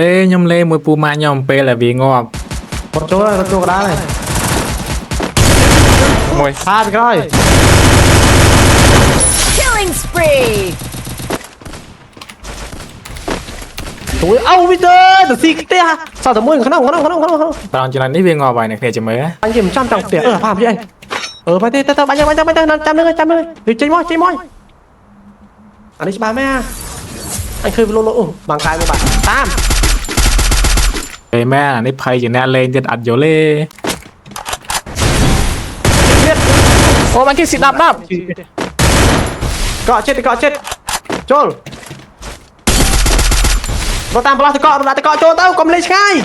nhom lê mùi pu ma nhom pe là vì ngọt một chỗ cái đá này mùi hai cái rồi Killing spree. tuổi âu bây giờ từ xì cái sao tao muốn không tao chỉ là ní vì ngọt vậy này chỉ mới anh chỉ 100 trọng tiền phạm chứ anh phải thế tao bắn trăm nữa thì chơi môi anh đi ba mẹ anh khơi lô bằng cái một bạn tam về mẹ là ní phay chỉ nè lên trên ạt dỗ lê ô bạn kia xịt đạp cọ chết trôn nó tam bao nó cọ trôn tao cầm lên ngay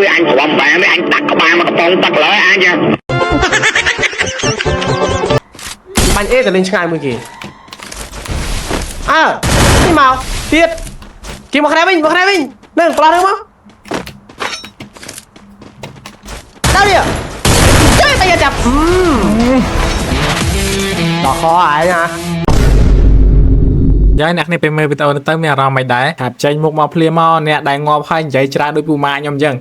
anh còn bè mấy anh đặt ba mà con tắt lỡ anh nha bánh ế từ lên ngay mười kì à cái màu tiết kì một hai mình lên có được không đâu đi chơi tay chập đó khó ai nhaย้ายนักนี่เป็นมือเป็นตัวเติมเนี่ยเราไม่ได้หากใจมุกมาเพลียมอเนี่ยได้งอพายใจจราด้วยปูมาย่อมยัง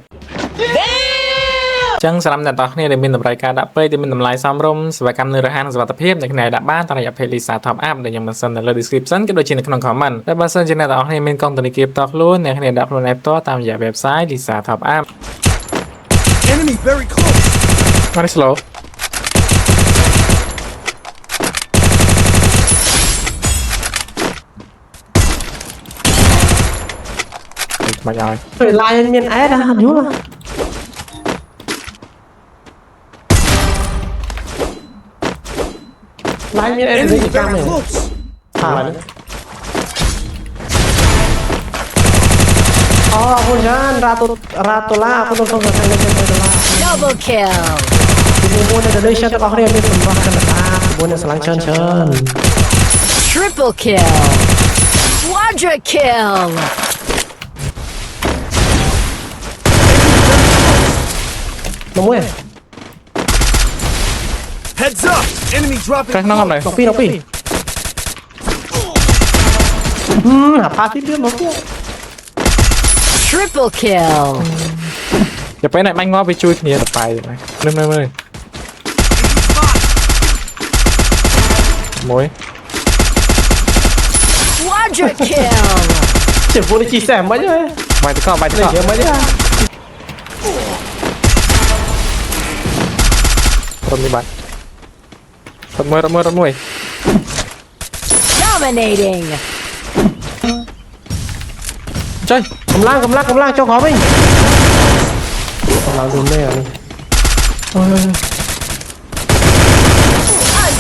จังสำหรับแต่ตอนนี้ได้มีรายการดับเบิลได้มีทำลายซ้ำร่มสวัสดิการเนื้อหาสวัสดิภาพในขณะดับบ้านตอนนี้เพลิสาท็อปอัพได้ยังมันสั่นในดีสคริปชั่นก็โดยชินในขนมของมันและบางส่วนจะในตอนนี้มีกล้องตัวนี้เก็บตอกล้วนในขณะดับลงในตัวตามอย่างเว็บไซต์ลิซ่าท็อปอัพ Enemy very close. มาดิสโลมาย่อย phải like miền ế ra nhú mà like miền ế Enemy thì cam very này close. thả lại aku jangan ratu lah aku nonton ke sana Double kill. buôn ở đây chơi các bạn đi cùng vào cái là buôn ở slang chân Triple kill. Quadra kill. đúng rồi Heads up. Enemy dropping. ข้างนอกเลย đọc pi hả pha tiếp tiếp nó kia Triple kill. อย่าไปไหนไม่งอไปช่วยគ្នាទៅไปមើលមួយ Quadra kill. chỉ vô đi chia sẻ mấy thôi បាយទៅកោបាយទៅកោ để mấy đi រំនេះបាទរត់មួយ Dominating. ចុយ cầm lang cho khó mình cầm lang đúng đây à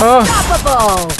Unstoppable.